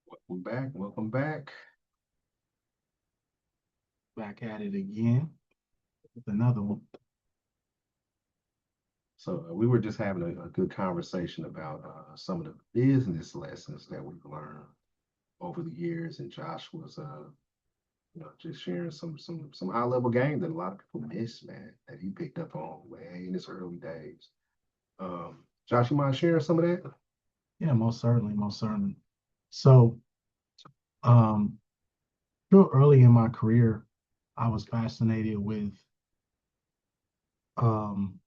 Welcome back. Welcome back. Back at it again with another one. So we were just having a good conversation about some of the business lessons that we've learned over the years, and Josh was, just sharing some high level game that a lot of people miss, man, that he picked up on way in his early days. Josh, you mind sharing some of that? Yeah, most certainly, most certainly. So, um, real early in my career, I was fascinated with, um,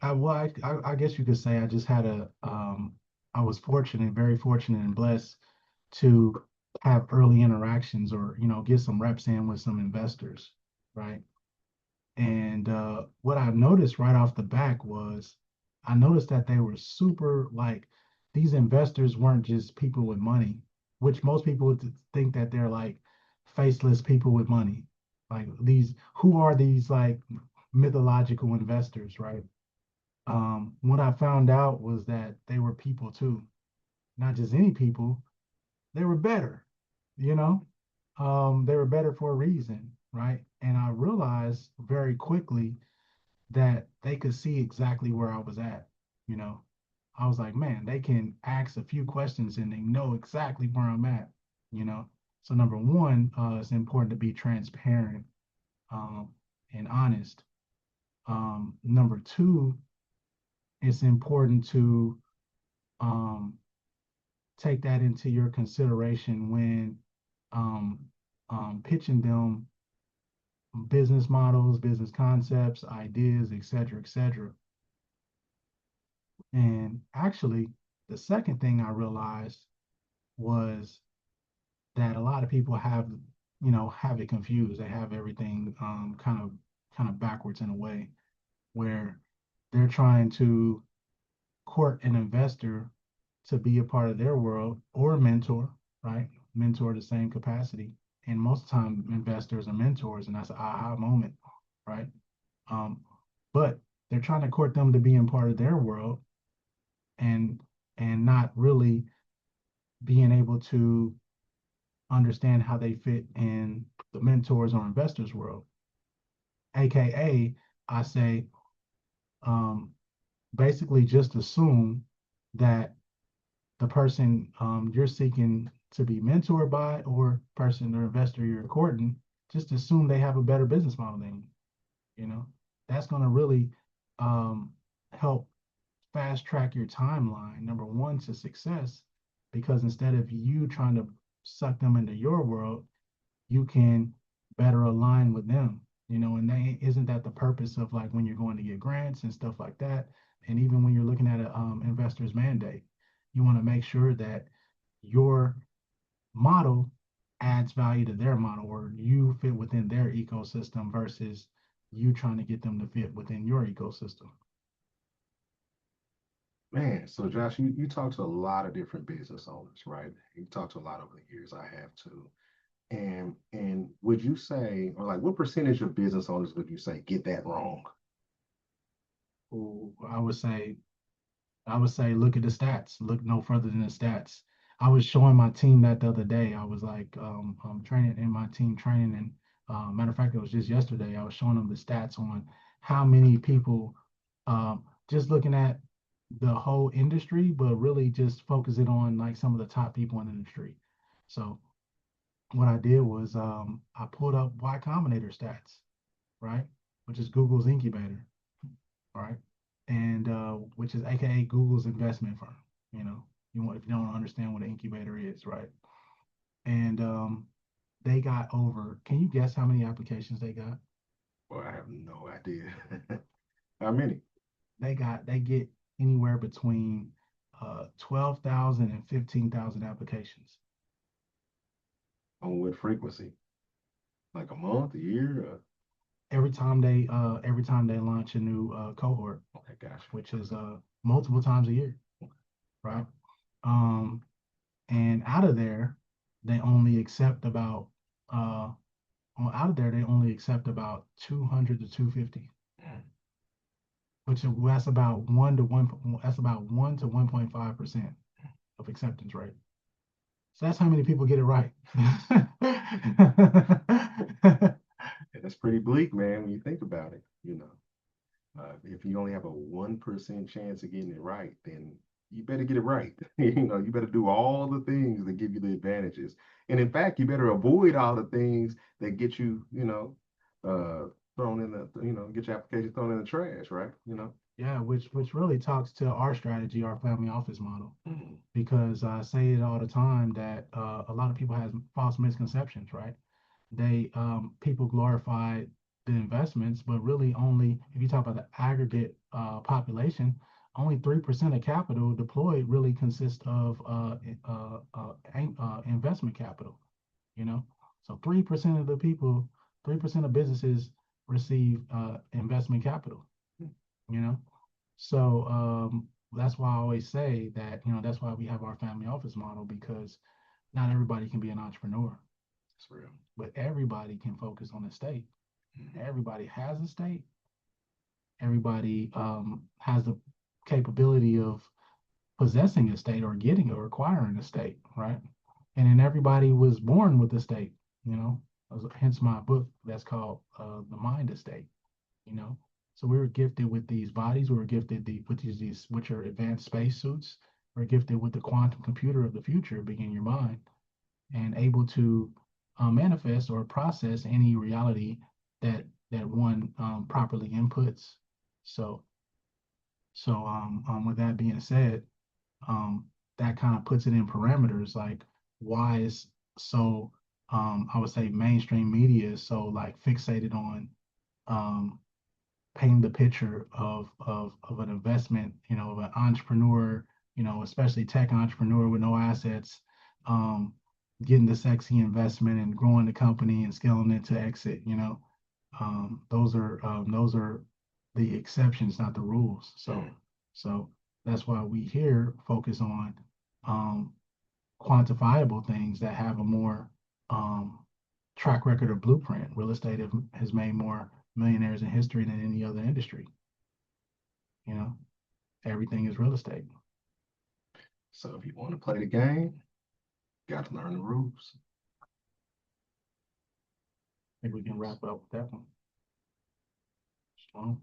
I guess you could say I just had I was fortunate, very fortunate and blessed to have early interactions or, get some reps in with some investors, right? And what I noticed right off the back was I noticed that they were super like these investors weren't just people with money, which most people would think that they're like faceless people with money. Like these, who are these like mythological investors, right? What I found out was that they were people too, not just any people, they were better, you know? They were better for a reason, right? And I realized very quickly that they could see exactly where I was at. You know, I was like, man, they can ask a few questions and they know exactly where I'm at. You know, so number one, it's important to be transparent um, and honest. Number two, it's important to um, take that into your consideration when um, pitching them business models, business concepts, ideas, et cetera, et cetera. And actually, the second thing I realized was that a lot of people have it confused. They have everything kind of backwards in a way where they're trying to court an investor to be a part of their world or a mentor, right? Mentor the same capacity. And most of the time, investors are mentors, and that's an aha moment, right? Um, but they're trying to court them to be in part of their world and not really being able to understand how they fit in the mentors or investors world. AKA, I say, um, basically just assume that the person you're seeking to be mentored by or person or investor you're courting, just assume they have a better business model than you. You know, that's going to really um, help fast track your timeline, number one, to success, because instead of you trying to suck them into your world, you can better align with them. And they, isn't that the purpose of like when you're going to get grants and stuff like that? And even when you're looking at an investor's mandate, you want to make sure that your model adds value to their model or you fit within their ecosystem versus you trying to get them to fit within your ecosystem. Man, so Josh, you talk to a lot of different business owners, right? You talk to a lot over the years. I have too. And would you say, or like what percentage of business owners would you say get that wrong? Ooh, I would say look at the stats. Look no further than the stats. I was showing my team that the other day. I was like training in my team training, and matter of fact, it was just yesterday. I was showing them the stats on how many people, just looking at the whole industry, but really just focusing on like some of the top people in the industry. So what I did was I pulled up Y Combinator stats, right, which is Google's incubator, right? And which is AKA Google's investment firm. You know, you want if you don't understand what an incubator is, right? And they got over. Can you guess how many applications they got? Well, I have no idea. How many? They get anywhere between 12,000 and 15,000 applications On what frequency? Like a month, a year? every time they launch a new cohort, Okay, gotcha. which is multiple times a year, right? Wow. Um, and out of there, they only accept about uh, out of there they only accept about 200 to 250, which is that's about 1 to 1. That's about 1 to 1.5% of acceptance rate. So that's how many people get it right. And it's pretty bleak, man, when you think about it, if you only have a 1% chance of getting it right, then you better get it right. You better do all the things that give you the advantages. And in fact, you better avoid all the things that get you, thrown in the, get your application thrown in the trash, right? Yeah, which really talks to our strategy, our family office model, Mhm. because I say it all the time that a lot of people have false misconceptions, right? They People glorify the investments, but really only if you talk about the aggregate population, only 3% of capital deployed really consists of investment capital. You know, so 3% of the people, 3% of businesses receive investment capital. You know, so that's why I always say that that's why we have our family office model because not everybody can be an entrepreneur, That's real. but everybody can focus on the state. Mhm. Everybody has a state. Everybody has the capability of possessing a state or getting or acquiring a state, right? And then everybody was born with a state, you know. Hence my book that's called The Mind Estate, you know. So we were gifted with these bodies. We were gifted with these which are advanced spacesuits. We're gifted with the quantum computer of the future, being your mind, and able to manifest or process any reality that one properly inputs. So with that being said, um, that kind of puts it in parameters like why is so I would say mainstream media is so like fixated on um, painting the picture of an investment, of an entrepreneur, especially tech entrepreneur with no assets, um, getting the sexy investment and growing the company and scaling it to exit. Those are the exceptions, not the rules. So that's why we here focus on um, quantifiable things that have a more um, track record or blueprint. Real estate has made more millionaires in history than any other industry. You know, everything is real estate. So if you want to play the game, you got to learn the rules. I think we can wrap up with that one. Strong.